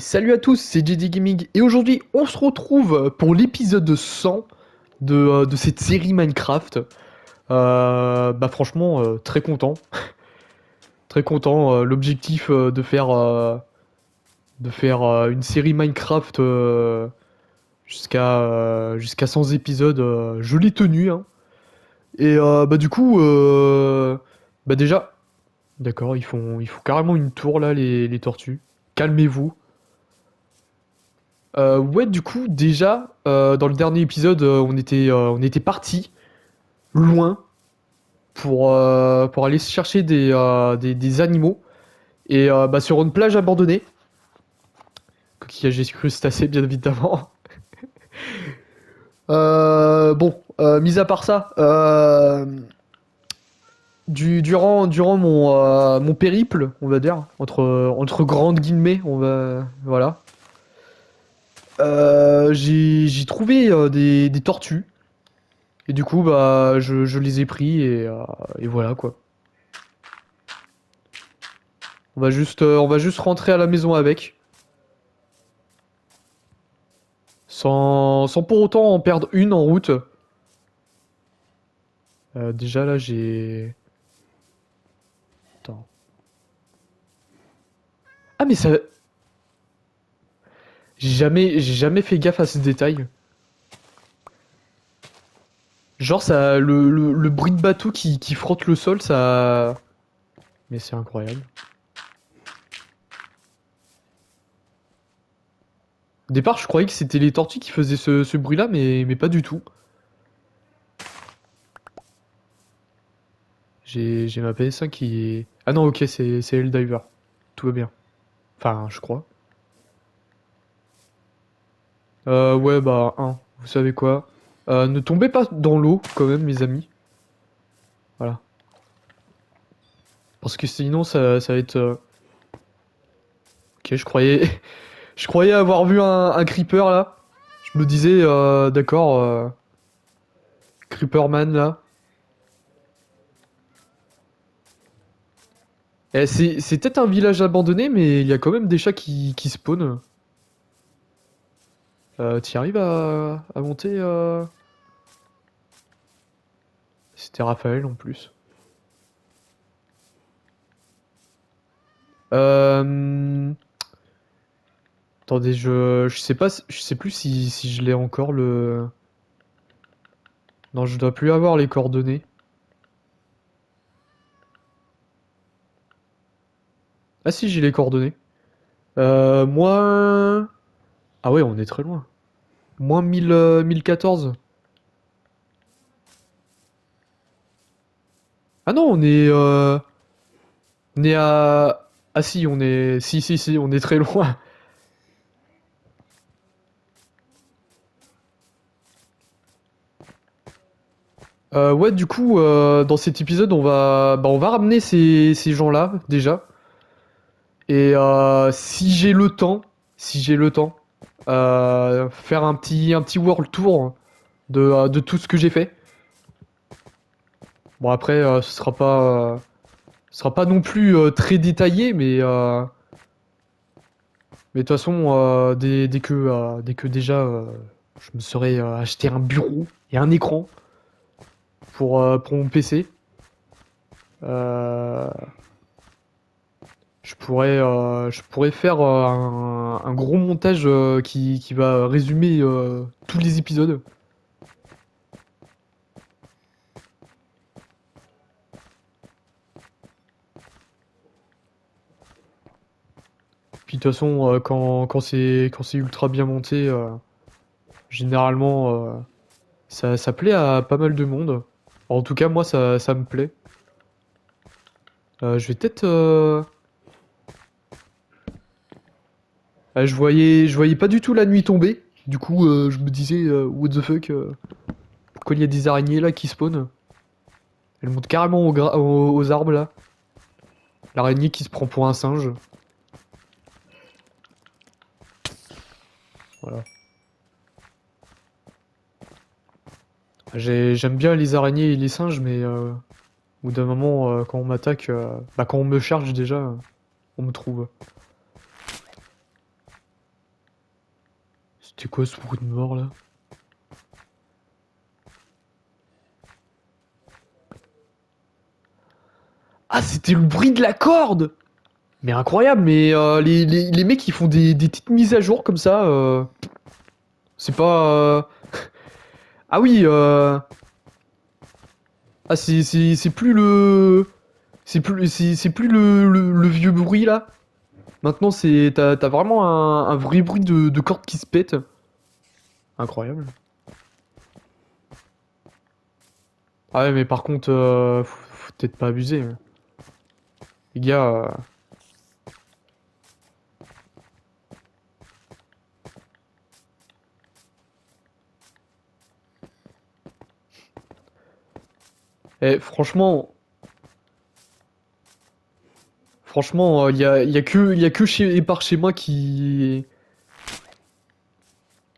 Salut à tous, c'est JD Gaming et aujourd'hui on se retrouve pour l'épisode 100 de cette série Minecraft. Bah franchement très content, très content. L'objectif de faire une série Minecraft jusqu'à 100 épisodes, je l'ai tenu hein. Et bah du coup bah déjà, d'accord, ils font carrément une tour là les tortues. Calmez-vous. Ouais, du coup, déjà, dans le dernier épisode, on était parti loin pour aller chercher des animaux. Et bah, sur une plage abandonnée, coquillage et crustacés, bien évidemment. Bon, mis à part ça, durant mon périple, on va dire, entre grandes guillemets, voilà, j'ai trouvé des tortues. Et du coup, bah, je les ai pris et voilà quoi. On va juste rentrer à la maison avec, sans pour autant en perdre une en route. Déjà là, j'ai. Attends. Ah mais ça, j'ai jamais fait gaffe à ce détail. Genre ça, le bruit de bateau qui frotte le sol, ça. Mais c'est incroyable. Au départ, je croyais que c'était les tortues qui faisaient ce bruit-là, mais pas du tout. J'ai ma PS5 qui est. Ah non, ok, c'est Helldiver. Tout va bien. Enfin, je crois. Ouais, bah, vous savez quoi? Ne tombez pas dans l'eau, quand même, mes amis. Voilà. Parce que sinon, ça va être. Ok, je croyais. Je croyais avoir vu un creeper là. Je me disais, d'accord, Creeperman là. C'est peut-être un village abandonné, mais il y a quand même des chats qui spawnent. T'y arrives à monter C'était Raphaël en plus. Euh... Attendez, je sais pas, je sais plus si je l'ai encore le. Non, je dois plus avoir les coordonnées. Ah si, j'ai les coordonnées. Moins. Ah ouais, on est très loin. Moins 1000, 1014. Ah non, on est à. Ah si, on est. Si, on est très loin. Ouais, du coup, dans cet épisode, on va ramener ces gens-là, déjà. Et si j'ai le temps, faire un petit world tour de tout ce que j'ai fait. Bon, après, ce sera pas non plus très détaillé, mais de toute façon, dès que déjà je me serais acheté un bureau et un écran pour mon PC, euh, je pourrais faire un gros montage qui va résumer tous les épisodes. Puis de toute façon, quand c'est ultra bien monté, généralement, ça plaît à pas mal de monde. En tout cas, moi, ça me plaît. Je vais peut-être. Je voyais pas du tout la nuit tomber. Du coup, je me disais, what the fuck, pourquoi il y a des araignées là qui spawnent? Elles montent carrément aux arbres là. L'araignée qui se prend pour un singe. Voilà. J'aime bien les araignées et les singes, mais au bout d'un moment, quand on m'attaque, bah quand on me charge déjà, on me trouve. C'était quoi ce bruit de mort là? Ah, c'était le bruit de la corde! Mais incroyable, mais les mecs ils font des petites mises à jour comme ça. C'est pas. Ah oui, ah c'est plus le. C'est plus le vieux bruit là. Maintenant c'est. T'as vraiment un vrai bruit de corde qui se pète. Incroyable. Ah ouais, mais par contre, faut peut-être pas abuser, hein. Les gars. Franchement. Franchement, y a que par chez moi qui.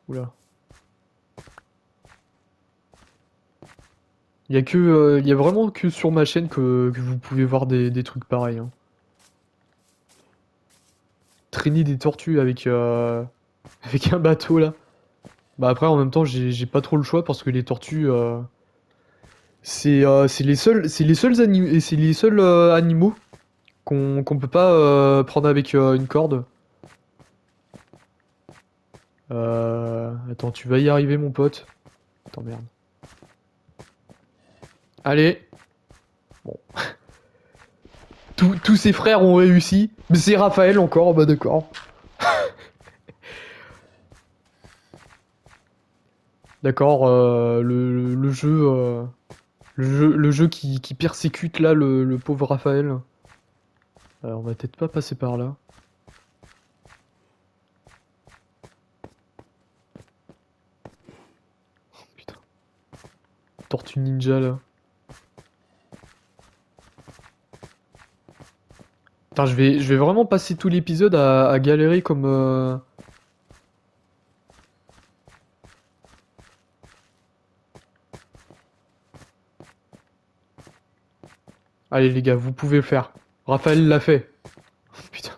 Oula. Y a vraiment que sur ma chaîne que vous pouvez voir des trucs pareils, hein. Traîner des tortues avec, avec un bateau là. Bah après, en même temps, j'ai pas trop le choix parce que les tortues, c'est les seuls animaux qu'on peut pas prendre avec une corde. Attends, tu vas y arriver, mon pote. Attends, merde. Allez. Bon. Tous ses frères ont réussi. Mais c'est Raphaël encore, bah d'accord. D'accord, le jeu qui persécute là le pauvre Raphaël. On va peut-être pas passer par là. Putain. Tortue ninja là. Putain, je vais vraiment passer tout l'épisode à galérer comme. Allez les gars, vous pouvez le faire. Raphaël l'a fait. Putain.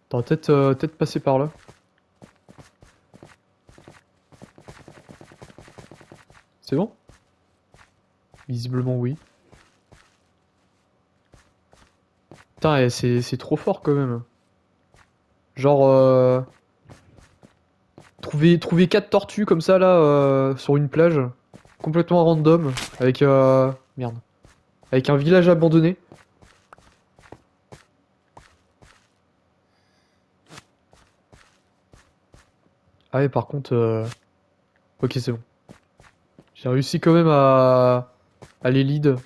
T'aurais peut-être passer par là. C'est bon? Visiblement oui. Putain, c'est trop fort quand même. Genre, trouver 4 tortues comme ça là sur une plage, complètement random, avec merde, avec un village abandonné. Ah ouais, par contre, ok c'est bon. J'ai réussi quand même à les lead.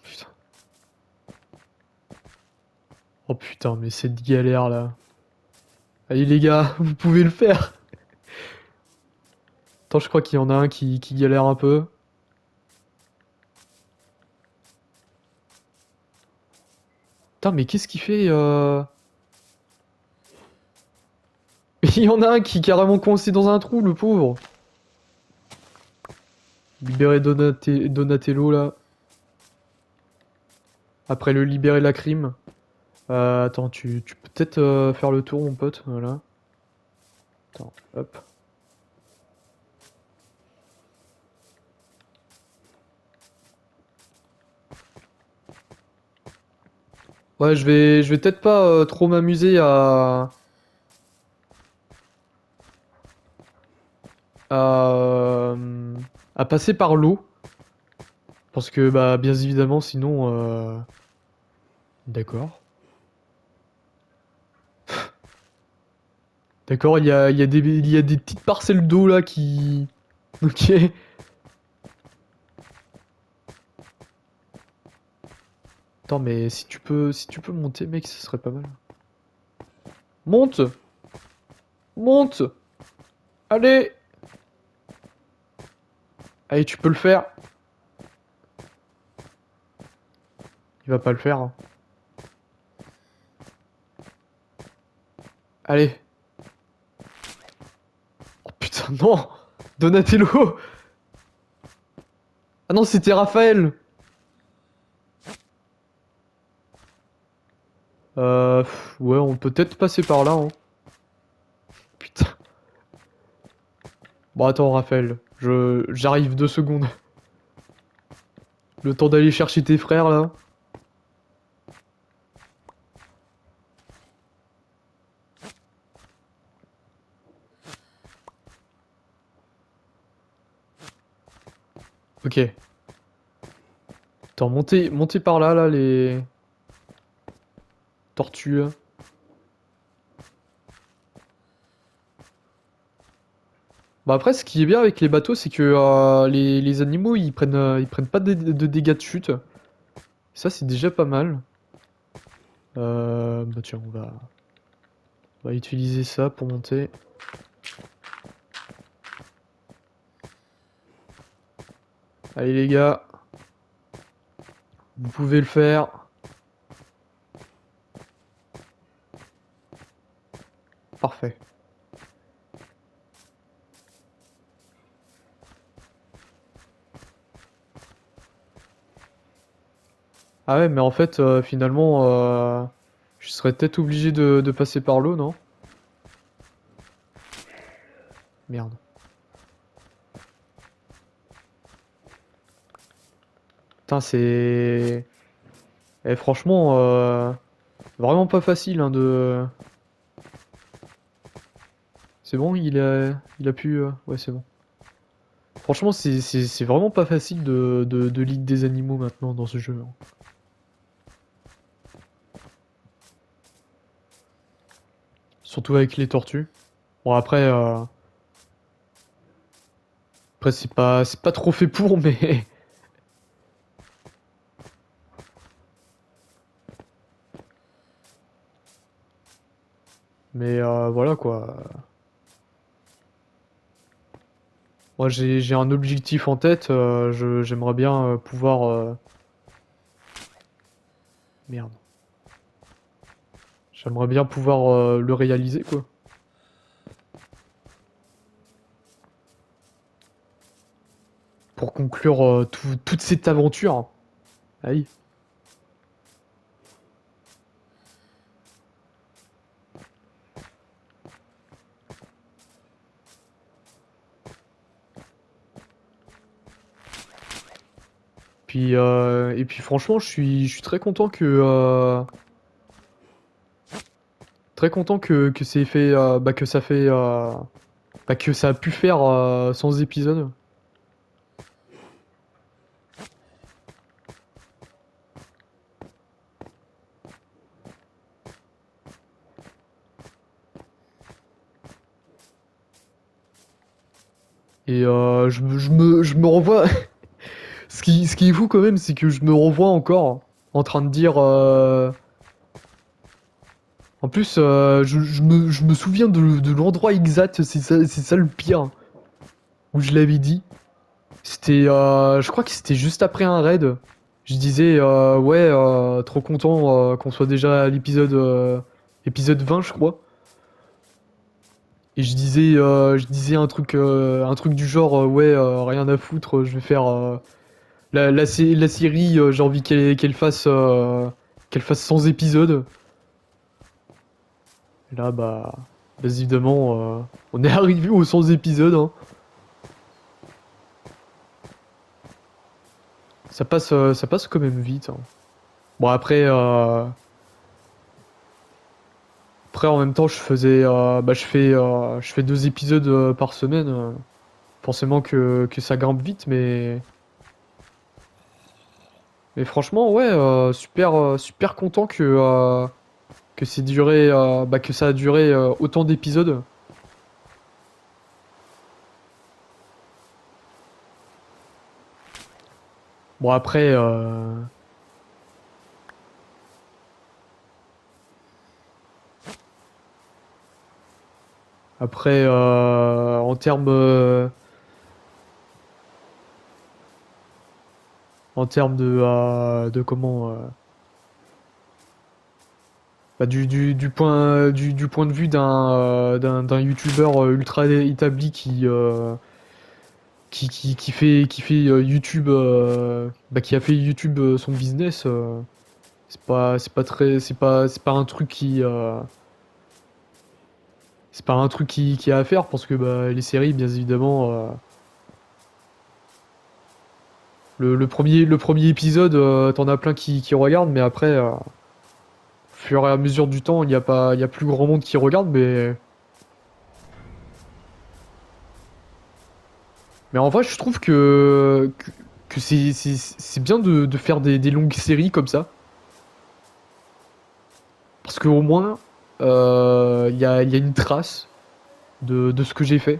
Putain. Oh putain, mais cette galère là. Allez les gars, vous pouvez le faire. Attends, je crois qu'il y en a un qui galère un peu. Putain, mais qu'est-ce qu'il fait Il y en a un qui est carrément coincé dans un trou, le pauvre. Libérer Donatello là. Après le libérer la crime. Attends, tu peux peut-être faire le tour, mon pote. Voilà. Attends, hop. Ouais, je vais peut-être pas trop m'amuser à passer par l'eau. Parce que, bah, bien évidemment, sinon. D'accord. D'accord, il y a des petites parcelles d'eau là qui. Ok. Attends, mais si tu peux monter, mec, ce serait pas mal. Monte! Monte! Allez! Allez, tu peux le faire. Il va pas le faire, hein. Allez. Oh putain, non! Donatello! Ah non, c'était Raphaël! Ouais, on peut peut-être passer par là, hein. Putain. Bon, attends, Raphaël. J'arrive 2 secondes. Le temps d'aller chercher tes frères, là. Ok. Attends, montez par là, les tortues. Bah après, ce qui est bien avec les bateaux, c'est que les animaux, ils prennent pas de dégâts de chute. Ça, c'est déjà pas mal. Bah tiens, on va utiliser ça pour monter. Allez les gars, vous pouvez le faire. Parfait. Ah ouais, mais en fait, finalement, je serais peut-être obligé de passer par l'eau, non? Merde. Putain, c'est... Eh, franchement, vraiment pas facile, hein, de... C'est bon, il a pu... Ouais, c'est bon. Franchement, c'est vraiment pas facile de lead des animaux maintenant dans ce jeu, hein. Surtout avec les tortues. Bon, après c'est pas trop fait pour, mais... Mais voilà, quoi. Moi, j'ai un objectif en tête, j'aimerais bien pouvoir... Merde. J'aimerais bien pouvoir le réaliser, quoi. Pour conclure toute cette aventure. Aïe. Et puis franchement, je suis très content que c'est fait, bah, que ça fait, bah, que ça a pu faire 100 épisodes. Et je me revois. Ce qui est fou quand même, c'est que je me revois encore en train de dire. En plus, je me souviens de l'endroit exact, c'est ça le pire, où je l'avais dit. C'était, je crois que c'était juste après un raid. Je disais, ouais, trop content qu'on soit déjà à épisode 20, je crois. Et je disais un truc du genre, ouais, rien à foutre, je vais faire la série, j'ai envie qu'elle fasse 100 épisodes. Et là, bah, évidemment, on est arrivé aux 100 épisodes, hein. Ça passe quand même vite, hein. Bon, après, en même temps, bah, je fais 2 épisodes par semaine. Forcément que ça grimpe vite, mais franchement, ouais, super content que ça a duré autant d'épisodes. Bon, après, en termes de comment, Bah, du point de vue d'un youtubeur ultra établi qui fait YouTube, bah, qui a fait YouTube son business, c'est pas très, c'est pas un truc c'est pas un truc qui a à faire parce que bah, les séries, bien évidemment, le premier épisode, t'en as plein qui regardent, mais après, au fur et à mesure du temps, il y a plus grand monde qui regarde, mais en vrai, je trouve que c'est bien de faire des longues séries comme ça. Parce qu'au moins, il y a une trace de ce que j'ai fait.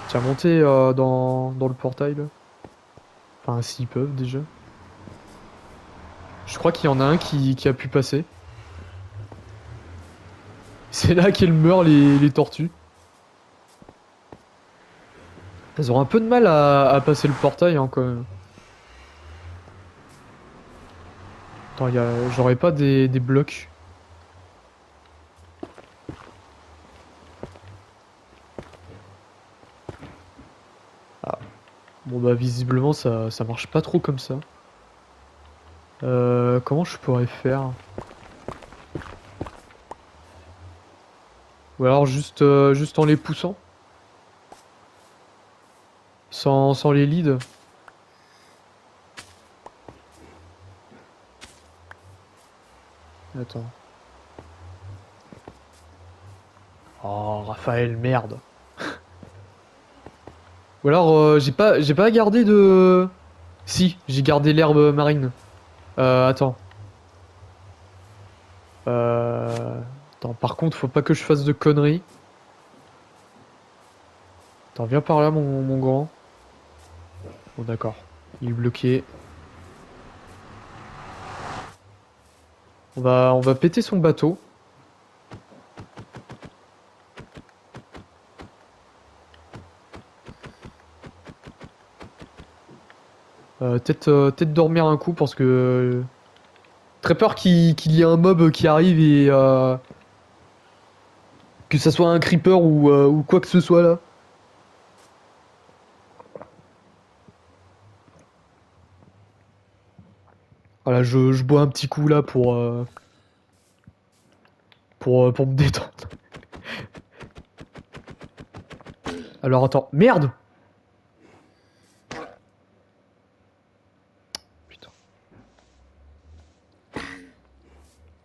Tiens, monter dans le portail là. Enfin, s'ils peuvent déjà. Je crois qu'il y en a un qui a pu passer. C'est là qu'elles meurent les tortues. Elles auront un peu de mal à passer le portail hein, quand même. Attends, j'aurais pas des blocs. Ah. Bon bah visiblement ça marche pas trop comme ça. Comment je pourrais faire? Ou alors juste en les poussant? Sans les leads? Attends. Oh, Raphaël, merde. Ou alors, j'ai pas gardé de... Si, j'ai gardé l'herbe marine. Attends. Attends, par contre, faut pas que je fasse de conneries. Attends, viens par là, mon grand. Bon, d'accord. Il est bloqué. On va péter son bateau. Peut-être dormir un coup parce que... très peur qu'il y ait un mob qui arrive et... que ça soit un creeper ou quoi que ce soit là. Voilà, je bois un petit coup là pour me détendre. Alors attends, merde! Putain.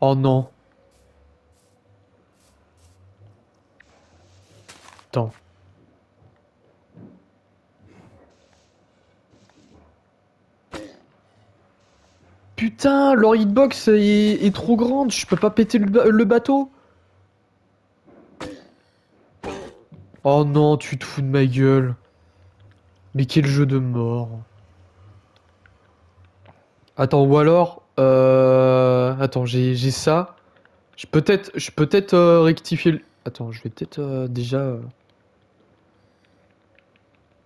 Oh non. Attends. Putain, leur hitbox est trop grande, je peux pas péter le bateau. Oh non, tu te fous de ma gueule. Mais quel jeu de mort. Attends, ou alors... Attends, j'ai ça. Je peux peut-être rectifier le... Attends, je vais peut-être déjà...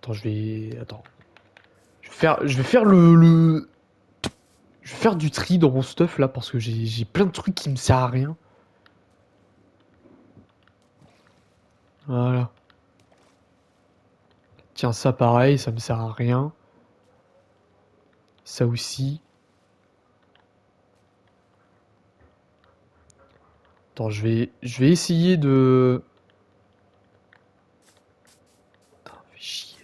Attends, je vais... Attends. Je vais faire je vais faire du tri dans mon stuff là parce que j'ai plein de trucs qui me servent à rien. Voilà. Tiens, ça pareil, ça me sert à rien. Ça aussi. Attends, je vais essayer de... Putain, fais chier.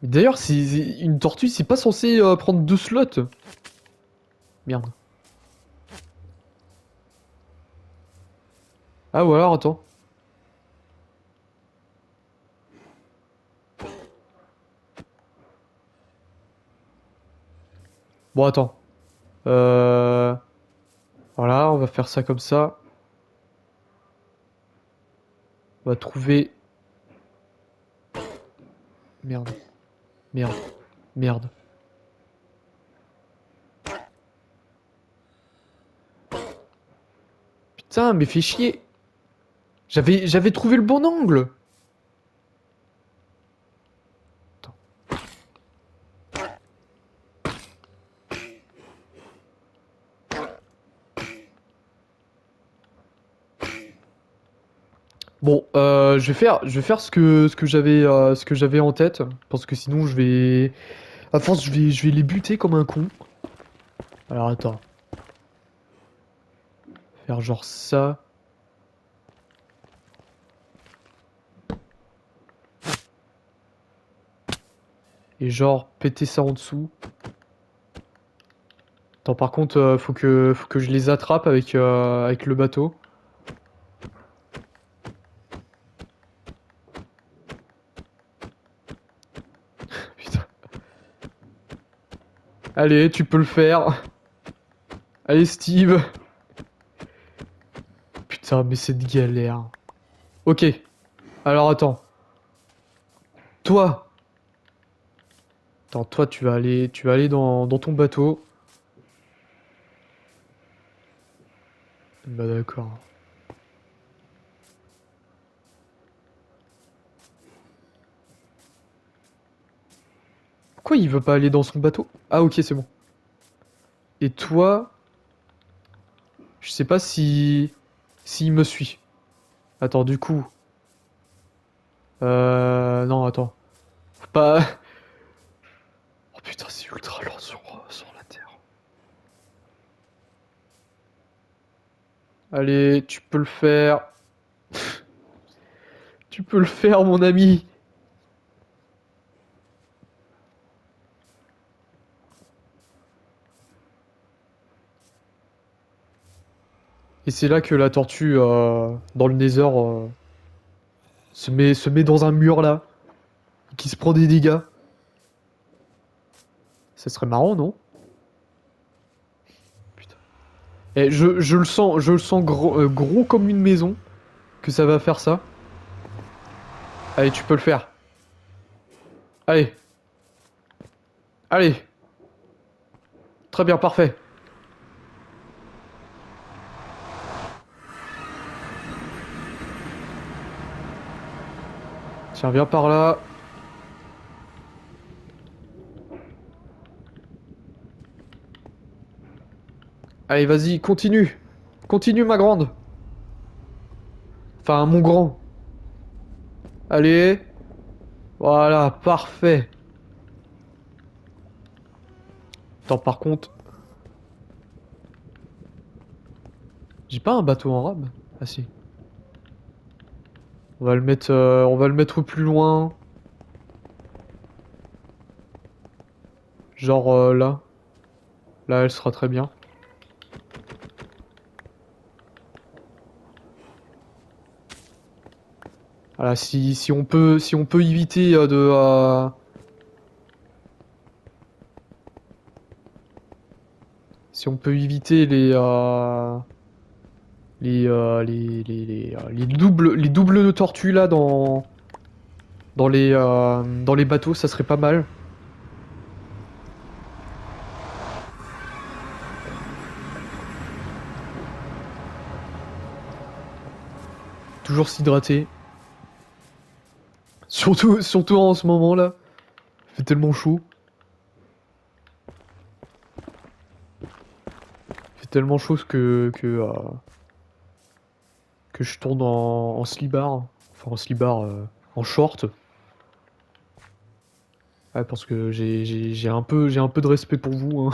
Mais d'ailleurs, une tortue, c'est pas censé prendre 2 slots. Merde. Ah, ou alors, attends. Bon, attends. Euh... Voilà, on va faire ça comme ça. On va trouver... Merde. Merde. Merde. Putain, mais fais chier. J'avais trouvé le bon angle. Attends. Bon, je vais faire ce que j'avais en tête, parce que sinon je vais, à force je vais les buter comme un con. Alors attends, faire genre ça et genre péter ça en dessous. Attends, par contre, faut que je les attrape avec le bateau. Putain. Allez, tu peux le faire. Allez, Steve. Putain, mais c'est de galère. Ok. Alors attends. Toi. Attends, toi, tu vas aller dans ton bateau. Bah d'accord. Pourquoi il veut pas aller dans son bateau? Ah ok, c'est bon. Et toi, je sais pas si s'il me suit. Attends, du coup. Non, attends. Faut pas. Oh putain, c'est ultra lent sur la Terre. Allez, tu peux le faire. Tu peux le faire, mon ami. Et c'est là que la tortue, dans le Nether, se met dans un mur là, qui se prend des dégâts. Ça serait marrant, non? Putain. Et je le sens gros, gros comme une maison, que ça va faire ça. Allez, tu peux le faire. Allez, allez. Très bien, parfait. Tiens, viens par là. Allez, vas-y, continue. Continue, ma grande. Enfin, mon grand. Allez. Voilà, parfait. Attends, par contre, j'ai pas un bateau en rab? Ah si. On va le mettre plus loin. Genre là. Là, elle sera très bien. Voilà, si on peut éviter si on peut éviter les doubles de tortues là dans les bateaux, ça serait pas mal. Toujours s'hydrater. Surtout en ce moment là. Il fait tellement chaud. Il fait tellement chaud que je tourne en slibard. Enfin en slibard, en short. Ouais, parce que j'ai un peu de respect pour vous, hein.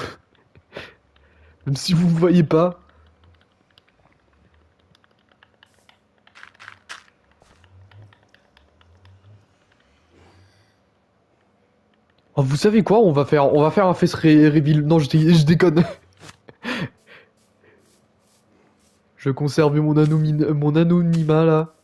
Même si vous me voyez pas. Oh, vous savez quoi? On va faire un face reveal. Non, je déconne. Je vais conserver mon anonymat là.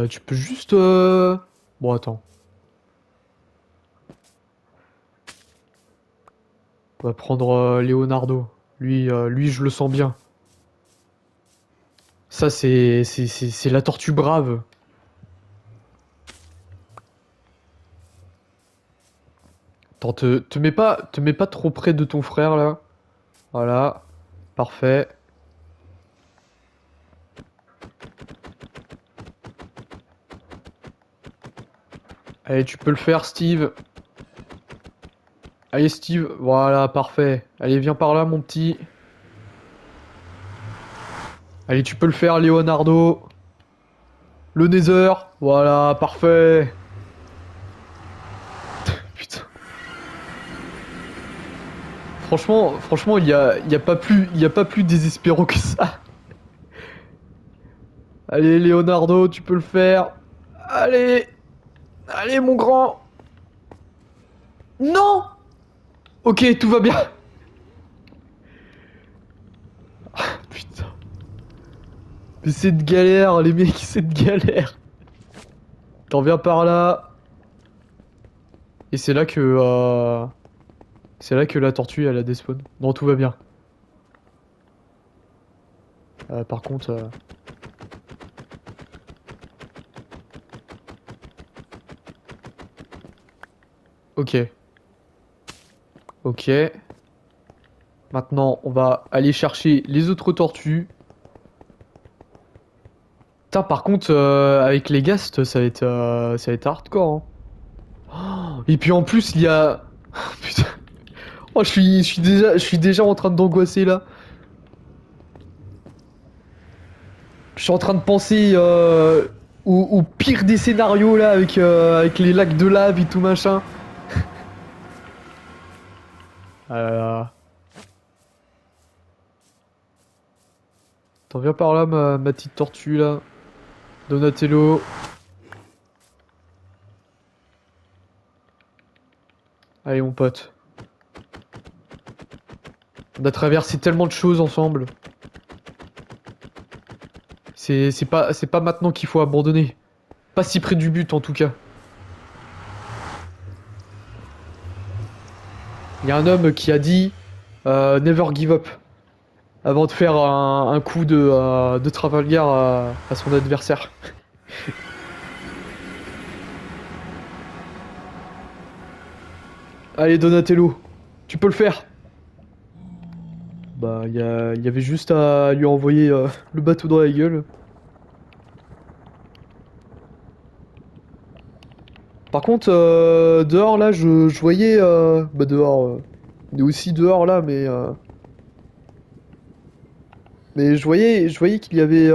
Tu peux juste. Bon, attends. On va prendre Leonardo. Lui, je le sens bien. Ça, c'est la tortue brave. Attends, te mets pas trop près de ton frère là. Voilà. Parfait. Allez, tu peux le faire, Steve. Allez, Steve. Voilà, parfait. Allez, viens par là, mon petit. Allez, tu peux le faire, Leonardo. Le Nether. Voilà, parfait. Putain. Franchement, il y a pas plus désespérant que ça. Allez, Leonardo, tu peux le faire. Allez. Allez, mon grand. Non. Ok, tout va bien. Putain. Mais c'est de galère, les mecs, c'est de galère. T'en viens par là. Et c'est là que... c'est là que la tortue, elle a despawn. Non, tout va bien. Par contre... Ok. Ok. Maintenant, on va aller chercher les autres tortues. Putain, par contre, avec les ghasts, ça va être hardcore. Hein. Oh, et puis en plus, il y a... Putain. Oh, je suis déjà en train d'angoisser là. Je suis en train de penser au pire des scénarios là, avec les lacs de lave et tout machin. Ah là là. T'en viens par là, ma petite tortue là. Donatello. Allez, mon pote. On a traversé tellement de choses ensemble. C'est pas maintenant qu'il faut abandonner. Pas si près du but en tout cas. Il y a un homme qui a dit Never give up avant de faire un coup de Trafalgar à son adversaire. Allez Donatello, tu peux le faire. Bah il y avait juste à lui envoyer le bateau dans la gueule. Par contre dehors là je voyais bah dehors on est aussi dehors là mais je voyais qu'il y avait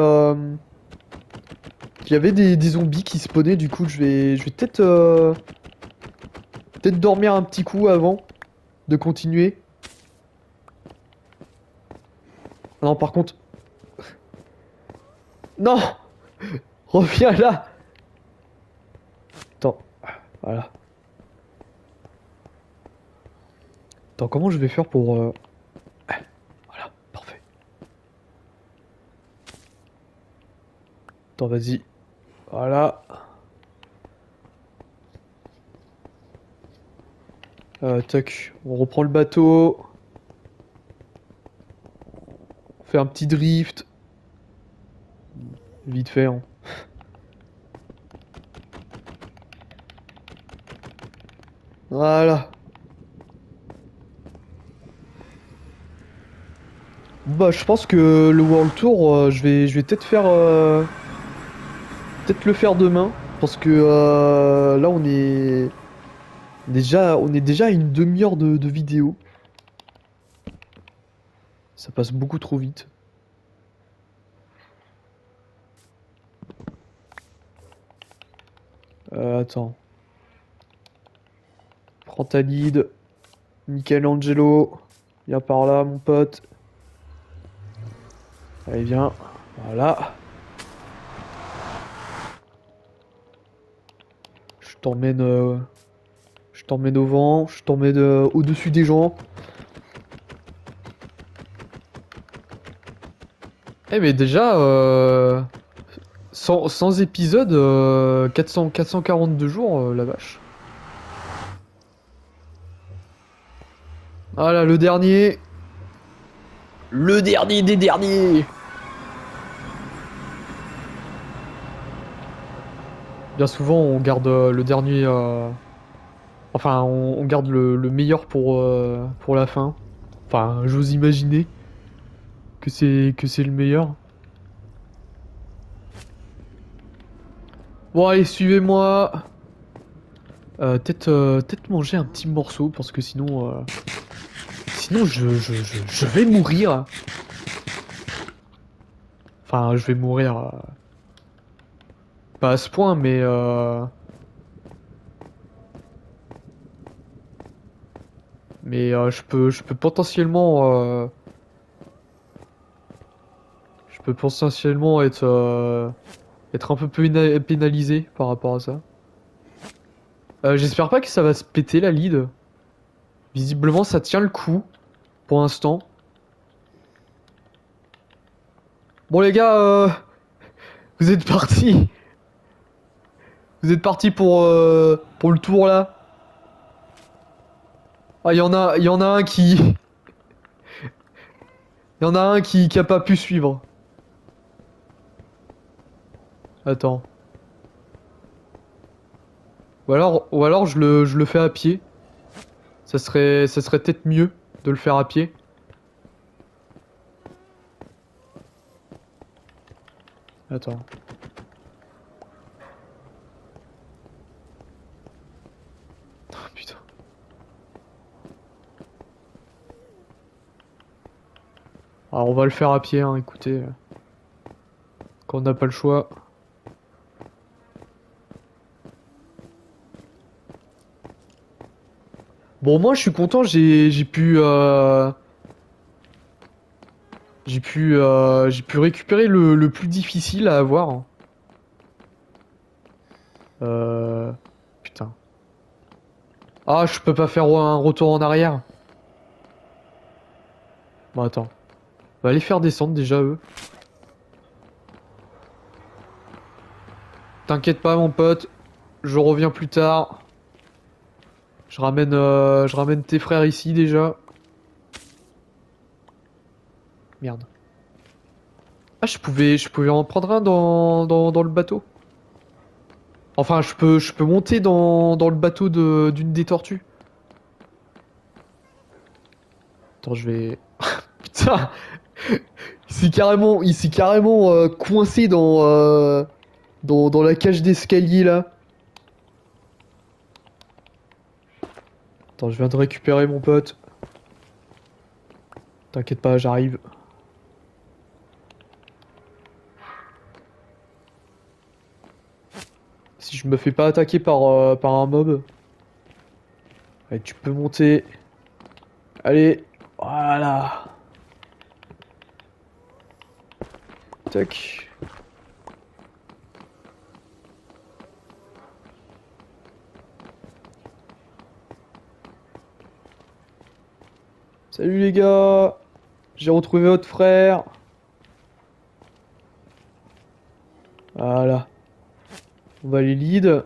des zombies qui spawnaient, du coup je vais peut-être dormir un petit coup avant de continuer. Non, par contre... Non. Reviens là. Attends, voilà. Attends, comment je vais faire pour... Voilà, parfait. Attends, vas-y. Voilà. Tac, on reprend le bateau. On fait un petit drift. Vite fait, hein. Voilà. Bah, je pense que le World Tour, je vais peut-être faire... peut-être le faire demain. Parce que là, on est déjà à une demi-heure de vidéo. Ça passe beaucoup trop vite. Attends. Prends ta lead. Michelangelo. Viens par là, mon pote. Allez, viens. Voilà. Je t'emmène... je t'emmène au vent. Je t'emmène au-dessus des gens. Eh mais déjà... 100 épisodes, 442 jours, la vache. Voilà, le dernier. Le dernier des derniers. Bien souvent, on garde le dernier... enfin, on garde le meilleur pour la fin. Enfin, j'ose imaginer que c'est le meilleur. Bon, allez, suivez-moi. Peut-être manger un petit morceau parce que sinon, sinon je vais mourir. Enfin, je vais mourir, pas à ce point, mais je peux je peux potentiellement être un peu pénalisé par rapport à ça. J'espère pas que ça va se péter la lead. Visiblement, ça tient le coup pour l'instant. Bon les gars, vous êtes partis. Vous êtes partis pour le tour là. Ah, il y en a un qui, il y en a un qui a pas pu suivre. Attends. Ou alors je le fais à pied. Ça serait peut-être mieux de le faire à pied. Attends. Oh, putain. Alors on va le faire à pied, hein, écoutez. Quand on n'a pas le choix. Bon, moi je suis content, j'ai pu récupérer le plus difficile à avoir. Euh, putain. Ah, je peux pas faire un retour en arrière. Bon, attends. On va les faire descendre déjà, eux. T'inquiète pas, mon pote. Je reviens plus tard. Je ramène tes frères ici déjà. Merde. Ah, je pouvais en prendre un dans le bateau. Enfin, je peux monter dans le bateau d'une des tortues. Attends, je vais... Putain, il s'est carrément coincé dans la cage d'escalier là. Attends, je viens de récupérer mon pote. T'inquiète pas, j'arrive. Si je me fais pas attaquer par un mob. Allez, tu peux monter. Allez, voilà. Tac. Salut les gars. J'ai retrouvé votre frère. Voilà. On va les lead.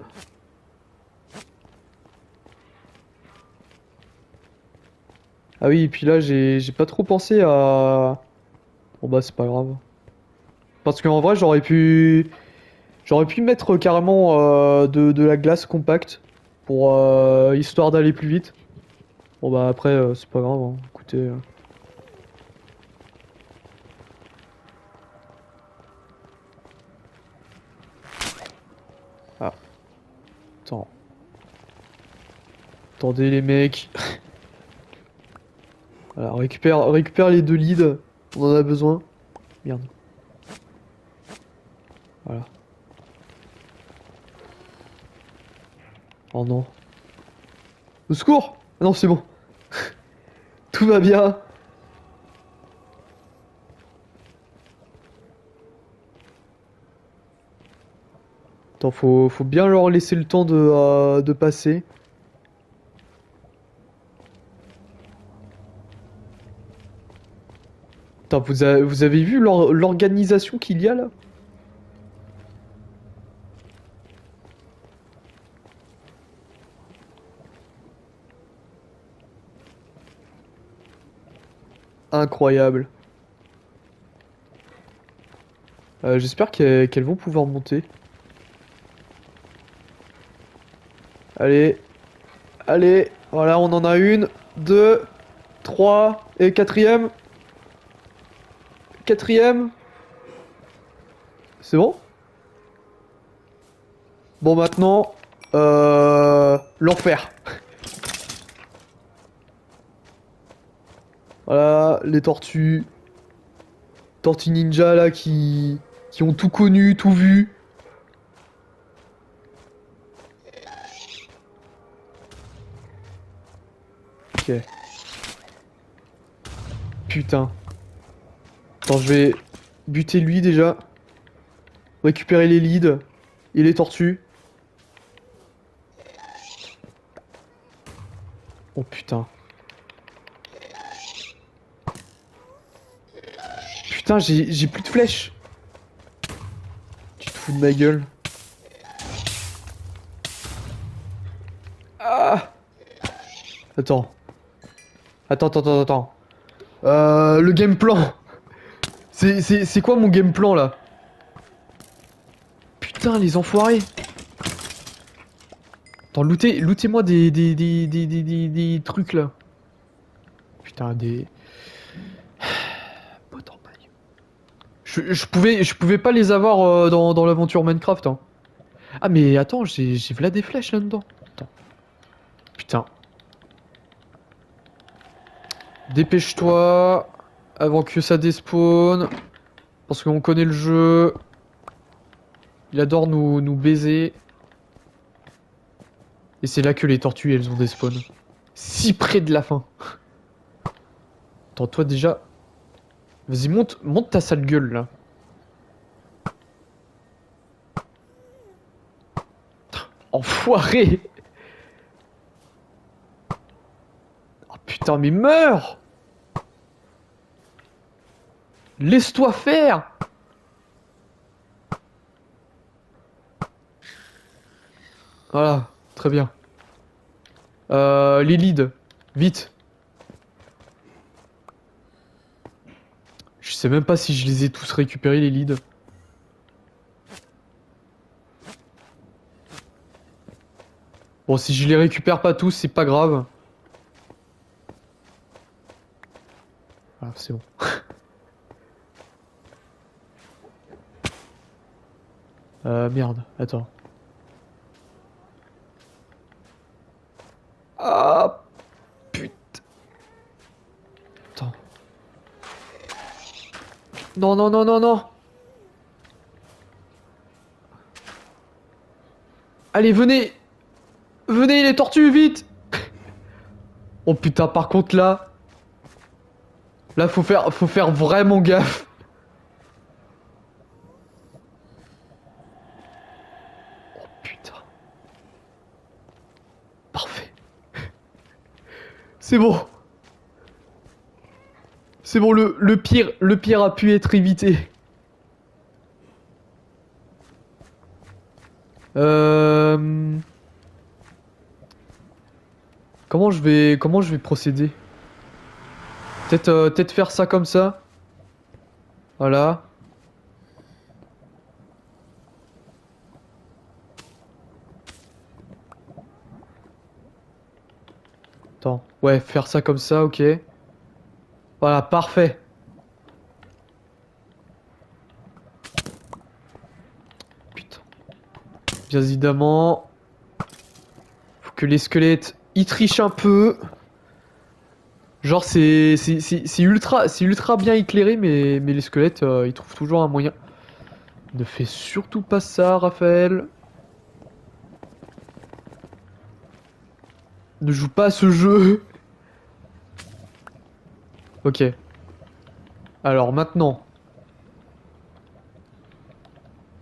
Ah oui, et puis là, j'ai pas trop pensé à... Bon bah c'est pas grave. Parce qu'en vrai, j'aurais pu mettre carrément de la glace compacte pour histoire d'aller plus vite. Bon bah après, c'est pas grave, hein. Écoutez. Ah, attends. Attendez les mecs. Voilà, récupère les deux leads. On en a besoin. Merde. Voilà. Oh non. Au secours! Ah non, c'est bon. Tout va bien. Attends, faut bien leur laisser le temps de passer. Attends, vous avez vu l'organisation qu'il y a là? Incroyable. J'espère qu'elles vont pouvoir monter. Allez, allez. Voilà, on en a une, deux, trois et quatrième. Quatrième. C'est bon? Bon, maintenant, L'enfer. Voilà, les tortues. Tortues ninja là qui ont tout connu, tout vu. Ok. Putain. Attends, je vais buter lui déjà. Récupérer les leads et les tortues. Oh putain. Putain, j'ai plus de flèches. Tu te fous de ma gueule. Ah! Attends. Attends. Le game plan. C'est quoi mon game plan là? Putain, les enfoirés. Attends, lootez-moi des trucs là. Putain, des... Bottes en paille. Je pouvais pas les avoir dans l'aventure Minecraft. Hein. Ah mais attends, j'ai v'là des flèches là-dedans. Attends. Putain. Dépêche-toi avant que ça despawn. Parce qu'on connaît le jeu. Il adore nous baiser. Et c'est là que les tortues elles ont despawn. Si près de la fin. Attends, toi déjà. Vas-y, monte ta sale gueule là. Enfoiré! Oh putain, mais meurs! Laisse-toi faire! Voilà, très bien. Les leads, vite. Je sais même pas si je les ai tous récupérés, les leads. Bon, si je les récupère pas tous, c'est pas grave. Ah, c'est bon. Merde, attends. Ah, putain. Attends. Non. Allez, venez. Venez, les tortues, vite. Oh putain, par contre, là... Là, faut faire vraiment gaffe. Oh putain. Parfait. C'est bon. C'est bon, le pire a pu être évité. Comment je vais procéder? Peut-être faire ça comme ça. Voilà. Attends. Ouais, faire ça comme ça, ok. Voilà, parfait. Putain. Bien évidemment. Faut que les squelettes, ils trichent un peu. Genre, c'est ultra bien éclairé, mais les squelettes, ils trouvent toujours un moyen. Ne fais surtout pas ça, Raphaël. Ne joue pas à ce jeu. Ok. Alors maintenant.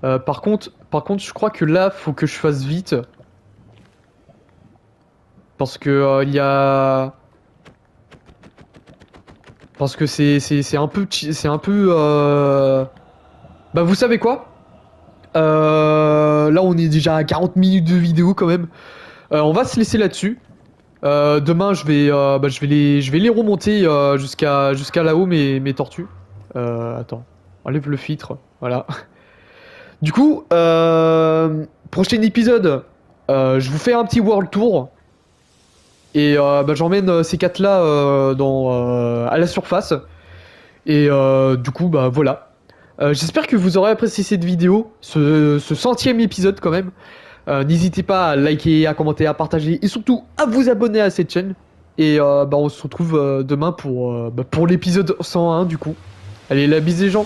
Par contre, je crois que là, faut que je fasse vite. Parce que il y a... Parce que c'est un peu... C'est un peu... Bah vous savez quoi? Là on est déjà à 40 minutes de vidéo quand même. On va se laisser là-dessus. Demain je vais les remonter jusqu'à là-haut mes tortues. Attends. Enlève le filtre. Voilà. Du coup, prochain épisode, je vous fais un petit world tour. Et j'emmène ces quatre-là à la surface. Et du coup, bah voilà. J'espère que vous aurez apprécié cette vidéo, ce 100e épisode quand même. N'hésitez pas à liker, à commenter, à partager et surtout à vous abonner à cette chaîne. Et bah, on se retrouve demain pour l'épisode 101 du coup. Allez, la bise les gens.